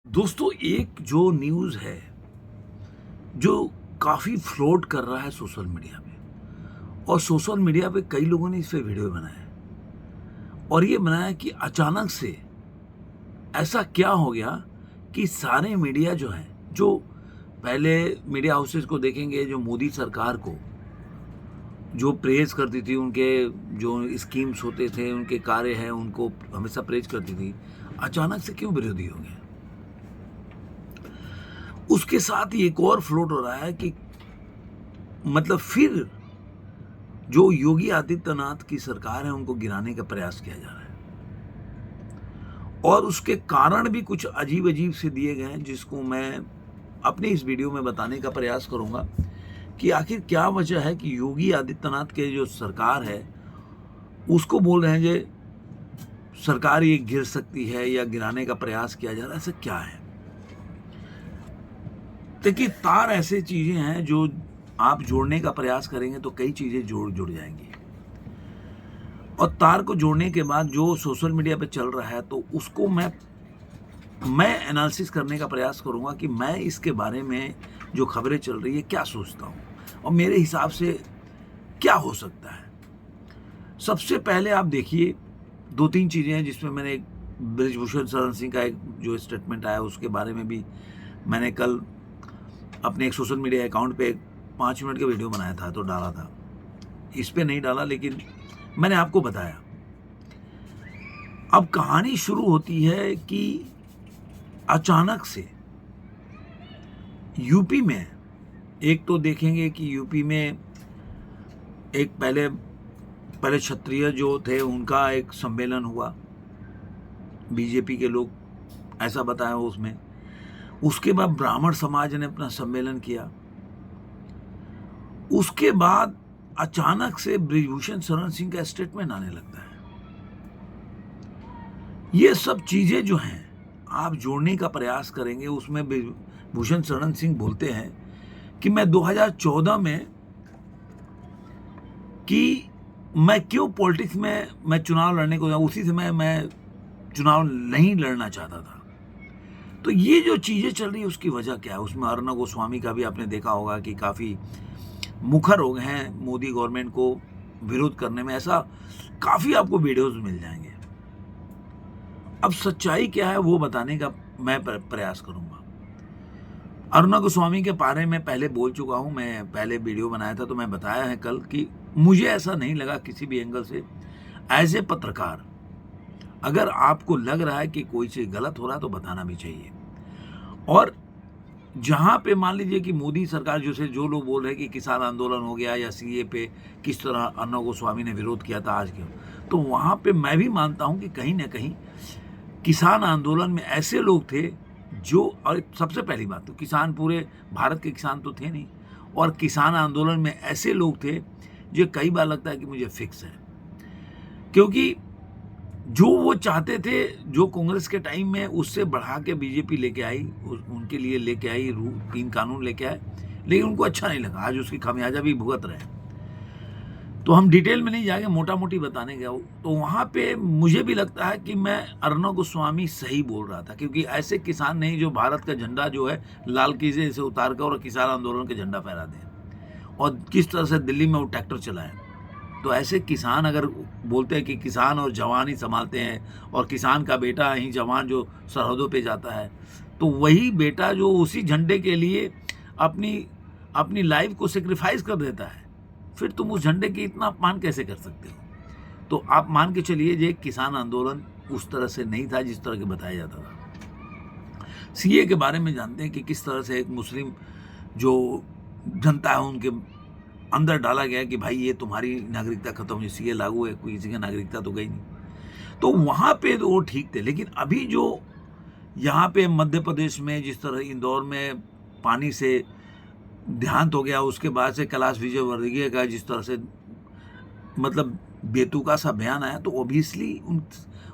दोस्तों, एक जो न्यूज़ है, जो काफ़ी फ्लोट कर रहा है सोशल मीडिया पे और सोशल मीडिया पे कई लोगों ने इस पे वीडियो बनाया है और ये बनाया कि अचानक से ऐसा क्या हो गया कि सारे मीडिया जो हैं, जो पहले मीडिया हाउसेस को देखेंगे, जो मोदी सरकार को जो प्रेज़ करती थी, उनके जो स्कीम्स होते थे, उनके कार्य हैं, उनको हमेशा प्रेज़ करती थी, अचानक से क्यों विरोधी हो गए? उसके साथ ही एक और फ्लोट हो रहा है कि मतलब फिर जो योगी आदित्यनाथ की सरकार है उनको गिराने का प्रयास किया जा रहा है और उसके कारण भी कुछ अजीब-अजीब से दिए गए हैं जिसको मैं अपने इस वीडियो में बताने का प्रयास करूंगा कि आखिर क्या वजह है कि योगी आदित्यनाथ के जो सरकार है उसको बोल रहे हैं कि सरकार ये गिर सकती है या गिराने का प्रयास किया जा रहा है। ऐसा क्या है? देखिए, तार ऐसे चीजें हैं जो आप जोड़ने का प्रयास करेंगे तो कई चीजें जुड़ जाएंगी और तार को जोड़ने के बाद जो सोशल मीडिया पे चल रहा है तो उसको मैं एनालिसिस करने का प्रयास करूंगा कि मैं इसके बारे में जो खबरें चल रही है क्या सोचता हूं और मेरे हिसाब से क्या हो सकता है। सबसे पहले आप देखिए, दो तीन चीजें हैं जिसमें मैंने एक ब्रिजभूषण शरण सिंह का एक जो स्टेटमेंट आया उसके बारे में भी मैंने कल अपने एक सोशल मीडिया अकाउंट पे 5 मिनट का वीडियो बनाया था तो डाला था। इस पे नहीं डाला, लेकिन मैंने आपको बताया। अब कहानी शुरू होती है कि अचानक से यूपी में, एक तो देखेंगे कि यूपी में एक पहले पहले क्षत्रिय जो थे उनका एक सम्मेलन हुआ, बीजेपी के लोग ऐसा बताया उसमें। उसके बाद ब्राह्मण समाज ने अपना सम्मेलन किया। उसके बाद अचानक से ब्रिजभूषण शरण सिंह का स्टेटमेंट आने लगता है। ये सब चीजें जो हैं आप जोड़ने का प्रयास करेंगे, उसमें भूषण शरण सिंह बोलते हैं कि मैं 2014 में कि मैं क्यों पॉलिटिक्स में मैं चुनाव लड़ने को, उसी समय मैं चुनाव नहीं लड़ना चाहता था। तो ये जो चीजें चल रही है उसकी वजह क्या है? उसमें अर्णव गोस्वामी का भी आपने देखा होगा कि काफी मुखर हो गए हैं मोदी गवर्नमेंट को विरोध करने में। ऐसा काफी आपको वीडियोस मिल जाएंगे। अब सच्चाई क्या है वो बताने का मैं प्रयास करूंगा। अर्णव गोस्वामी के बारे में पहले बोल चुका हूं, मैं पहले वीडियो बनाया था तो मैं बताया है कल कि मुझे ऐसा नहीं लगा किसी भी एंगल से। एज ए पत्रकार, अगर आपको लग रहा है कि कोई चीज गलत हो रहा है तो बताना भी चाहिए। और जहां पे मान लीजिए कि मोदी सरकार जैसे जो लोग बोल रहे हैं कि किसान आंदोलन हो गया या सीए पे किस तरह अर्णव गोस्वामी ने विरोध किया था आज के, तो वहां पे मैं भी मानता हूं कि कहीं ना कहीं किसान आंदोलन में ऐसे लोग थे जो, और सबसे पहली बात तो किसान पूरे भारत के किसान तो थे नहीं, और किसान आंदोलन में ऐसे लोग थे जो कई बार लगता है कि मुझे फिक्स है, क्योंकि जो वो चाहते थे, जो कांग्रेस के टाइम में उससे बढ़ा के बीजेपी लेके आई, उनके लिए लेके आई, 3 कानून लेके आए, लेकिन उनको अच्छा नहीं लगा। आज उसकी खामियाजा भी भुगत रहे हैं। तो हम डिटेल में नहीं जाएंगे, मोटा मोटी बताने गया। तो वहां पे मुझे भी लगता है कि मैं अर्णव गोस्वामी सही बोल रहा था, क्योंकि ऐसे किसान नहीं जो भारत का झंडा जो है लाल किले से उतार कर और किसान आंदोलन का झंडा फहरा दें, और किस तरह से दिल्ली में वो ट्रैक्टर चलाए। तो ऐसे किसान अगर बोलते हैं कि किसान और जवान ही संभालते हैं और किसान का बेटा ही जवान जो सरहदों पे जाता है, तो वही बेटा जो उसी झंडे के लिए अपनी अपनी लाइफ को सेक्रीफाइस कर देता है, फिर तुम उस झंडे की इतना अपमान कैसे कर सकते हो? तो आप मान के चलिए ये किसान आंदोलन उस तरह से नहीं था जिस तरह के बताया जाता था। सीए के बारे में जानते हैं कि किस तरह से एक मुस्लिम जो जनता है उनके अंदर डाला गया कि भाई ये तुम्हारी नागरिकता खत्म हुई, सीए लागू है, कोई किसी की नागरिकता तो गई नहीं। तो वहां पे तो वो ठीक थे, लेकिन अभी जो यहाँ पे मध्य प्रदेश में जिस तरह इंदौर में पानी से देहांत हो गया, उसके बाद से कैलाश विजयवर्गीय का जिस तरह से मतलब बेतुका सा बयान आया, तो ऑब्वियसली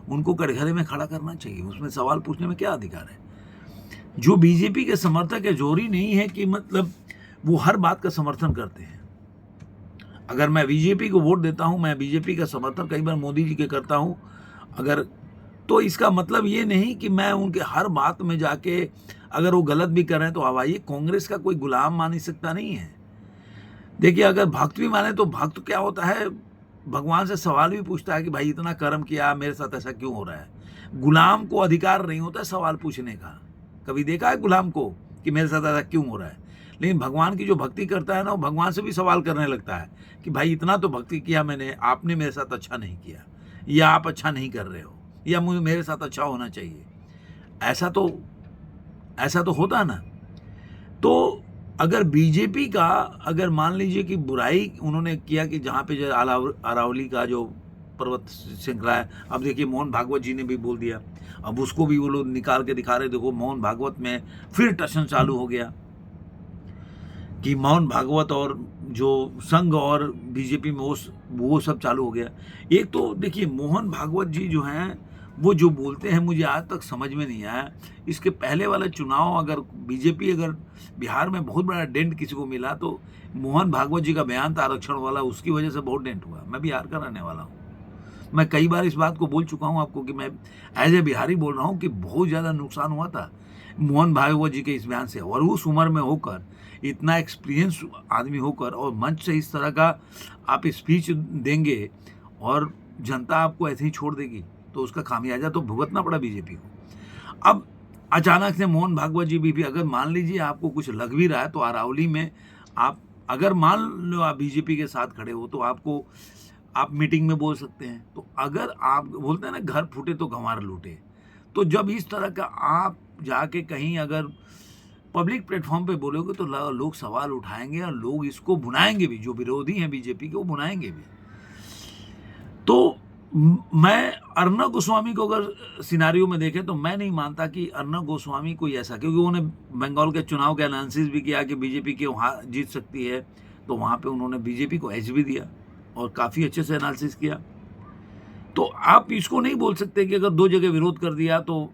उनको कटघरे में खड़ा करना चाहिए। उसमें सवाल पूछने में क्या अधिकार है? जो बीजेपी के समर्थक है, जरूरी नहीं है कि मतलब वो हर बात का समर्थन करते हैं। अगर मैं बीजेपी को वोट देता हूं, मैं बीजेपी का समर्थन कई बार मोदी जी के करता हूं, अगर तो इसका मतलब ये नहीं कि मैं उनके हर बात में जाके, अगर वो गलत भी कर रहे हैं तो अब आइए, कांग्रेस का कोई गुलाम मान ही सकता नहीं है। देखिए, अगर भक्त भी माने तो भक्त क्या होता है, भगवान से सवाल भी पूछता है कि भाई इतना कर्म किया, मेरे साथ ऐसा क्यों हो रहा है। गुलाम को अधिकार नहीं होता सवाल पूछने का। कभी देखा है गुलाम को कि मेरे साथ ऐसा क्यों हो रहा है? लेकिन भगवान की जो भक्ति करता है ना, वो भगवान से भी सवाल करने लगता है कि भाई इतना तो भक्ति किया मैंने, आपने मेरे साथ अच्छा नहीं किया, या आप अच्छा नहीं कर रहे हो, या मुझे मेरे साथ अच्छा होना चाहिए। ऐसा तो होता ना। तो अगर बीजेपी का, अगर मान लीजिए कि बुराई उन्होंने किया कि जहाँ पे जो अरावली का जो पर्वत श्रृंखला है, अब देखिए मोहन भागवत जी ने भी बोल दिया, अब उसको भी वो लोग निकाल के दिखा रहे। देखो मोहन भागवत में फिर टशन चालू हो गया कि मोहन भागवत और जो संघ और बीजेपी में वो सब चालू हो गया। एक तो देखिए मोहन भागवत जी जो हैं, वो जो बोलते हैं मुझे आज तक समझ में नहीं आया। इसके पहले वाला चुनाव अगर बीजेपी, अगर बिहार में बहुत बड़ा डेंट किसी को मिला तो मोहन भागवत जी का बयान था आरक्षण वाला, उसकी वजह से बहुत डेंट हुआ। मैं बिहार का रहने वाला हूँ, मैं कई बार इस बात को बोल चुका हूँ आपको कि मैं एज ए बिहारी बोल रहा हूँ कि बहुत ज़्यादा नुकसान हुआ था मोहन भागवत जी के इस बयान से। और उस उम्र में होकर, इतना एक्सपीरियंस आदमी होकर, और मंच से इस तरह का आप स्पीच देंगे और जनता आपको ऐसे ही छोड़ देगी, तो उसका खामियाजा तो भुगतना पड़ा बीजेपी को। अब अचानक से मोहन भागवत जी भी अगर मान लीजिए आपको कुछ लग भी रहा है, तो अरावली में आप अगर मान लो आप बीजेपी के साथ खड़े हो, तो आप मीटिंग में बोल सकते हैं। तो अगर आप बोलते हैं ना, घर फूटे तो गंवार लूटे, तो जब इस तरह का आप जाके कहीं अगर पब्लिक प्लेटफॉर्म पे बोलोगे तो लोग सवाल उठाएंगे और लोग इसको भुनाएंगे भी, जो विरोधी हैं बीजेपी के वो भुनाएंगे भी। तो मैं अर्नब गोस्वामी को अगर सिनारियो में देखें तो मैं नहीं मानता कि अर्नब गोस्वामी कोई ऐसा, क्योंकि उन्होंने बंगाल के चुनाव के एनालिसिस भी किया कि बीजेपी के वहाँ जीत सकती है, तो वहाँ पे उन्होंने बीजेपी को एज भी दिया और काफ़ी अच्छे से एनालिसिस किया। तो आप इसको नहीं बोल सकते कि अगर 2 जगह विरोध कर दिया तो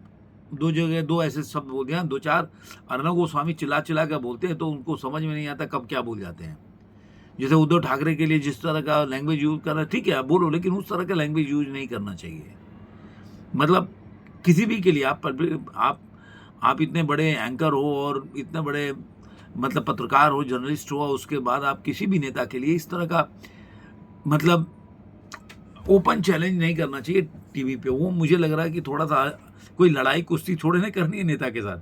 2 जगह 2 ऐसे शब्द बोल दिया, 2-4 अर्नब गोस्वामी चिल्ला कर बोलते हैं तो उनको समझ में नहीं आता कब क्या बोल जाते हैं। जैसे उद्धव ठाकरे के लिए जिस तरह का लैंग्वेज यूज कर रहा है, ठीक है आप बोलो, लेकिन उस तरह का लैंग्वेज यूज नहीं करना चाहिए। मतलब किसी भी के लिए आप इतने बड़े एंकर हो और इतने बड़े मतलब पत्रकार हो, जर्नलिस्ट हो, उसके बाद आप किसी भी नेता के लिए इस तरह का मतलब ओपन चैलेंज नहीं करना चाहिए टीवी पे। वो मुझे लग रहा है कि थोड़ा सा कोई लड़ाई कुश्ती थोड़े ना करनी है नेता के साथ।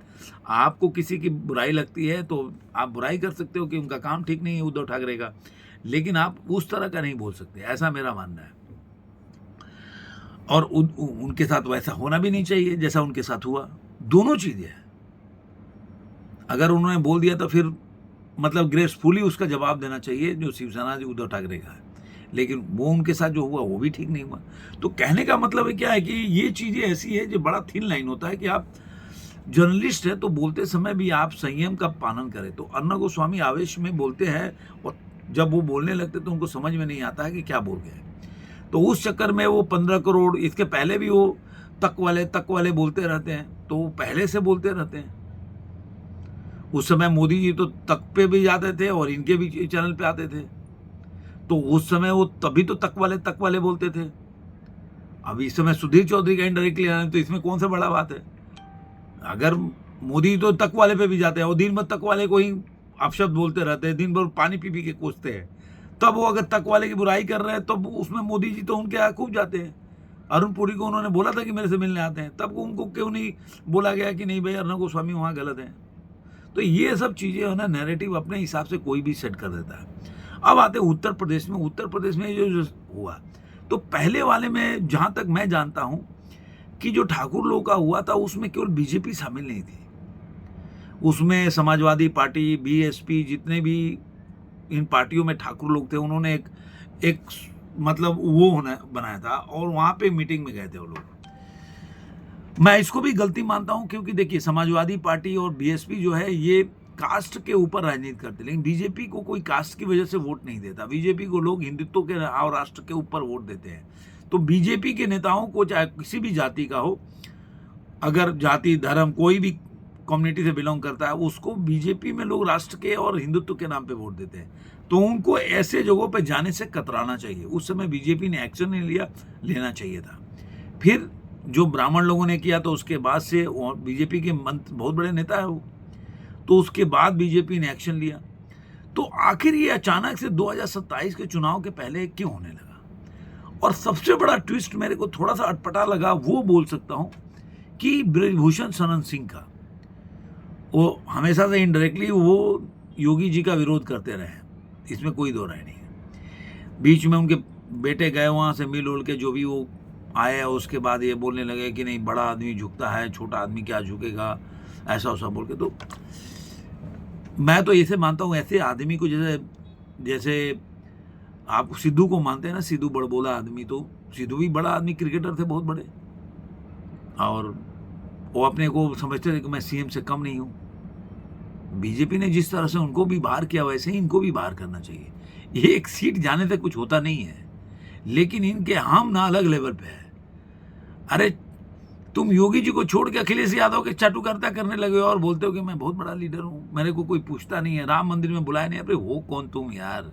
आपको किसी की बुराई लगती है तो आप बुराई कर सकते हो कि उनका काम ठीक नहीं है उद्धव ठाकरे का, लेकिन आप उस तरह का नहीं बोल सकते, ऐसा मेरा मानना है। और उनके साथ वैसा होना भी नहीं चाहिए जैसा उनके साथ हुआ। दोनों चीजें हैं। अगर उन्होंने बोल दिया तो फिर मतलब ग्रेसफुली उसका जवाब देना चाहिए जो शिवसेना जो उद्धव ठाकरे का है, लेकिन वो उनके साथ जो हुआ वो भी ठीक नहीं हुआ। तो कहने का मतलब है क्या है कि ये चीजें ऐसी है जो बड़ा थिन लाइन होता है कि आप जर्नलिस्ट है तो बोलते समय भी आप संयम का पालन करें। तो अर्नब गोस्वामी आवेश में बोलते हैं और जब वो बोलने लगते तो उनको समझ में नहीं आता है कि क्या बोल गए। तो उस चक्कर में वो 15 करोड़, इसके पहले भी वो तक वाले बोलते रहते हैं, तो वो पहले से बोलते रहते हैं। उस समय मोदी जी तो तक पे भी जाते थे और इनके भी चैनल पे आते थे, तो उस समय वो तभी तो तक वाले बोलते थे। अब इस समय सुधीर चौधरी का इनडायरेक्टली आना, तो इसमें कौन सा बड़ा बात है। अगर मोदी तो तक वाले पे भी जाते हैं और दिन भर तक वाले को ही अपशब्द बोलते रहते हैं, दिन भर पानी पी के कोसते हैं, तब वो अगर तक वाले की बुराई कर रहे हैं तब उसमें मोदी जी तो उनके यहाँ खूब जाते हैं। अरुण पुरी को उन्होंने बोला था कि मेरे से मिलने आते हैं, तब उनको क्यों नहीं बोला गया कि नहीं भाई अर्नब गोस्वामी वहाँ गलत है। तो ये सब चीज़ें है ना, नैरेटिव अपने हिसाब से कोई भी सेट कर देता है। अब आते हैं उत्तर प्रदेश में। उत्तर प्रदेश में जो हुआ, तो पहले वाले में जहाँ तक मैं जानता हूँ कि जो ठाकुर लोग का हुआ था उसमें केवल बीजेपी शामिल नहीं थी, उसमें समाजवादी पार्टी, बीएसपी, जितने भी इन पार्टियों में ठाकुर लोग थे उन्होंने एक मतलब वो बनाया था और वहाँ पे मीटिंग में गए थे वो लोग। मैं इसको भी गलती मानता हूँ क्योंकि देखिए समाजवादी पार्टी और बीएसपी जो है ये कास्ट के ऊपर राजनीति करते, लेकिन बीजेपी को कोई कास्ट की वजह से वोट नहीं देता। बीजेपी को लोग हिंदुत्व के और राष्ट्र के ऊपर वोट देते हैं। तो बीजेपी के नेताओं को चाहे किसी भी जाति का हो, अगर जाति धर्म कोई भी कम्युनिटी से बिलोंग करता है, उसको बीजेपी में लोग राष्ट्र के और हिंदुत्व के नाम पे वोट देते हैं। तो उनको ऐसे जगहों पे जाने से कतराना चाहिए। उस समय बीजेपी ने एक्शन नहीं लिया, लेना चाहिए था। फिर जो ब्राह्मण लोगों ने किया तो उसके बाद से बीजेपी के मंत्री बहुत बड़े नेता है वो, तो उसके बाद बीजेपी ने एक्शन लिया। तो आखिर ये अचानक से 2027 के चुनाव के पहले क्यों होने लगा? और सबसे बड़ा ट्विस्ट मेरे को थोड़ा सा अटपटा लगा, वो बोल सकता हूं कि ब्रजभूषण शरण सिंह का, वो हमेशा से इनडायरेक्टली वो योगी जी का विरोध करते रहे, इसमें कोई दो राय नहीं है। बीच में उनके बेटे गए वहाँ से मिल उल के, जो भी वो आए, उसके बाद ये बोलने लगे कि नहीं बड़ा आदमी झुकता है, छोटा आदमी क्या झुकेगा, ऐसा वैसा बोल के। तो मैं तो ऐसे मानता हूँ, ऐसे आदमी को जैसे जैसे आप सिद्धू को मानते हैं ना, सिद्धू बड़बोला आदमी, तो सिद्धू भी बड़ा आदमी, क्रिकेटर थे बहुत बड़े, और वो अपने को समझते थे कि मैं सीएम से कम नहीं हूँ। बीजेपी ने जिस तरह से उनको भी बाहर किया, वैसे ही इनको भी बाहर करना चाहिए। एक सीट जाने से कुछ होता नहीं है, लेकिन इनके हम ना अलग लेवल पे है। अरे तुम योगी जी को छोड़ के अखिलेश यादव के चाटुकारिता करने लगे हो और बोलते हो कि मैं बहुत बड़ा लीडर हूं, मेरे को कोई पूछता नहीं है, राम मंदिर में बुलाया नहीं। अरे हो कौन तुम यार?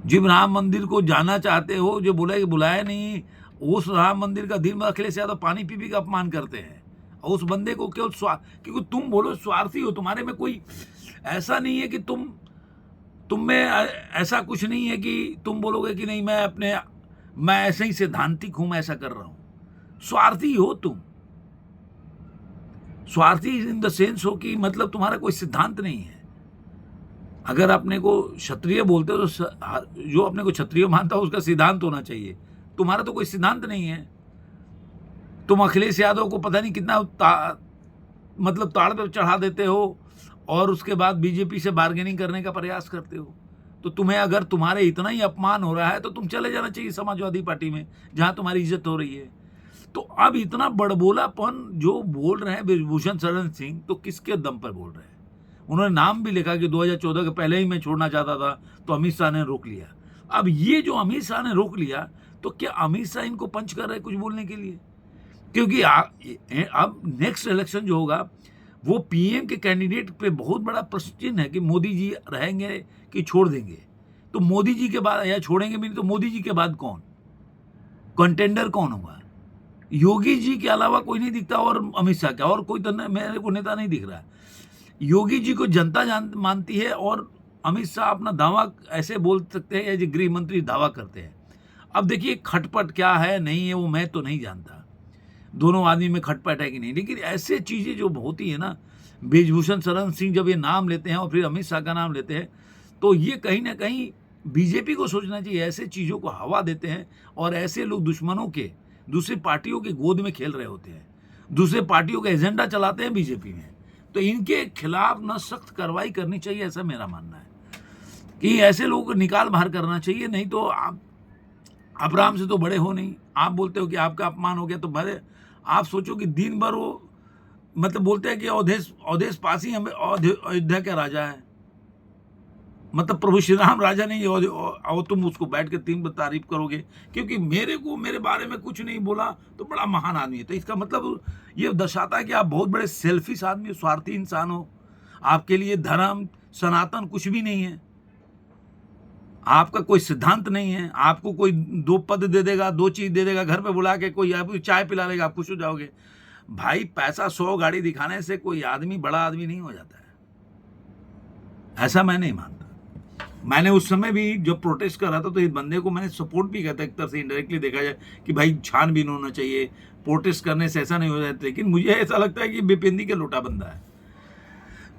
जिन राम मंदिर को जाना चाहते हो, जो बोला कि बुलाया नहीं, उस राम मंदिर का दिन भर अखिलेश यादव पानी पी का अपमान करते हैं। और उस बंदे को केवल क्योंकि तुम बोलो स्वार्थी हो, तुम्हारे में कोई ऐसा नहीं है कि तुम में ऐसा कुछ नहीं है कि तुम बोलोगे कि नहीं मैं ऐसे ही सैद्धांतिक हूं, मैं ऐसा कर रहा हूं। स्वार्थी हो तुम, स्वार्थी इन द सेंस हो कि मतलब तुम्हारा कोई सिद्धांत नहीं है। अगर अपने को क्षत्रिय बोलते हो तो जो अपने को क्षत्रिय मानता हो उसका सिद्धांत होना चाहिए, तुम्हारा तो कोई सिद्धांत नहीं है। तुम अखिलेश यादव को पता नहीं कितना मतलब ताड़ पे चढ़ा देते हो और उसके बाद बीजेपी से बार्गेनिंग करने का प्रयास करते हो। तो तुम्हें अगर तुम्हारे इतना ही अपमान हो रहा है तो तुम चले जाना चाहिए समाजवादी पार्टी में, जहां तुम्हारी इज्जत हो रही है। तो अब इतना बड़बोलापन जो बोल रहे हैं ब्रजभूषण शरण सिंह, तो किसके दम पर बोल रहे हैं? उन्होंने नाम भी लिखा कि 2014 के पहले ही मैं छोड़ना चाहता था, तो अमित शाह ने रोक लिया। अब ये जो अमित शाह ने रोक लिया, तो क्या अमित शाह इनको पंच कर रहे हैं कुछ बोलने के लिए? क्योंकि अब नेक्स्ट इलेक्शन जो होगा वो पीएम के कैंडिडेट पे बहुत बड़ा प्रश्न चिन्ह है कि मोदी जी रहेंगे कि छोड़ देंगे। तो मोदी जी के बाद, या छोड़ेंगे भी नहीं, तो मोदी जी के बाद कौन कंटेंडर कौन होगा? योगी जी के अलावा कोई नहीं दिखता, और अमित शाह का, और कोई तो मेरे को नेता नहीं दिख रहा है। योगी जी को जनता मानती है, और अमित शाह अपना दावा ऐसे बोल सकते हैं जैसे गृह मंत्री दावा करते हैं। अब देखिए खटपट क्या है नहीं है वो मैं तो नहीं जानता, दोनों आदमी में खटपट है कि नहीं, लेकिन ऐसे चीजें जो होती है ना, ब्रजभूषण शरण सिंह जब ये नाम लेते हैं और फिर अमित शाह का नाम लेते हैं, तो ये कहीं ना कहीं बीजेपी को सोचना चाहिए। ऐसे चीजों को हवा देते हैं और ऐसे लोग दुश्मनों के, दूसरी पार्टियों के गोद में खेल रहे होते हैं, दूसरे पार्टियों का एजेंडा चलाते हैं बीजेपी में। तो इनके खिलाफ ना सख्त कार्रवाई करनी चाहिए, ऐसा मेरा मानना है कि ऐसे लोगों को निकाल बाहर करना चाहिए। नहीं तो आप राम से तो बड़े हो नहीं, आप बोलते हो कि आपका अपमान हो गया, तो भले आप सोचो कि दिन भर वो मतलब बोलते हैं कि अवधेश पासी हमें अयोध्या का राजा है, मतलब प्रभु श्री राम राजा नहीं है, और तुम उसको बैठ के 3 बार तारीफ करोगे क्योंकि मेरे बारे में कुछ नहीं बोला तो बड़ा महान आदमी है। तो इसका मतलब ये दर्शाता है कि आप बहुत बड़े सेल्फिश आदमी, स्वार्थी इंसान हो। आपके लिए धर्म सनातन कुछ भी नहीं है, आपका कोई सिद्धांत नहीं है। आपको कोई 2 पद दे देगा, 2 चीज दे देगा, घर पे बुला के कोई आपको चाय पिला लेगा, आप खुश हो जाओगे। भाई पैसा 100 गाड़ी दिखाने से कोई आदमी बड़ा आदमी नहीं हो जाता है, ऐसा मैं नहीं मानता। मैंने उस समय भी जब प्रोटेस्ट कर रहा था तो इस बंदे को मैंने सपोर्ट भी किया था, एक तरह से इनडायरेक्टली देखा जाए कि भाई छानबीन होना चाहिए, प्रोटेस्ट करने से ऐसा नहीं हो जाता। लेकिन मुझे ऐसा लगता है कि बेपिंदी के लोटा बंदा है।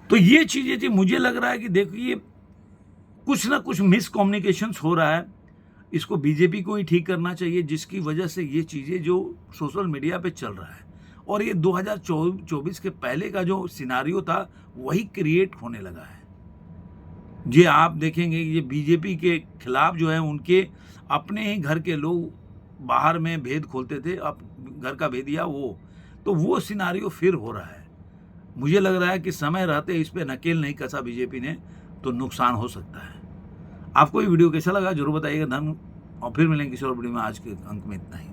तो ये चीजें थी, मुझे लग रहा है कि देखिए कुछ ना कुछ मिसकम्युनिकेशन हो रहा है, इसको बीजेपी को ही ठीक करना चाहिए, जिसकी वजह से ये चीजें जो सोशल मीडिया पे चल रहा है और ये 2024 के पहले का जो सिनारियो था वही क्रिएट होने लगा है। ये आप देखेंगे ये बीजेपी के खिलाफ जो है उनके अपने ही घर के लोग बाहर में भेद खोलते थे, अब घर का भेदिया वो सिनारियो फिर हो रहा है। मुझे लग रहा है कि समय रहते इस पे नकेल नहीं कसा बीजेपी ने तो नुकसान हो सकता है। आपको ये वीडियो कैसा लगा जरूर बताइएगा। धन्यवाद, और फिर मिलेंगे किसी और वीडियो में। आज के अंक में इतना ही।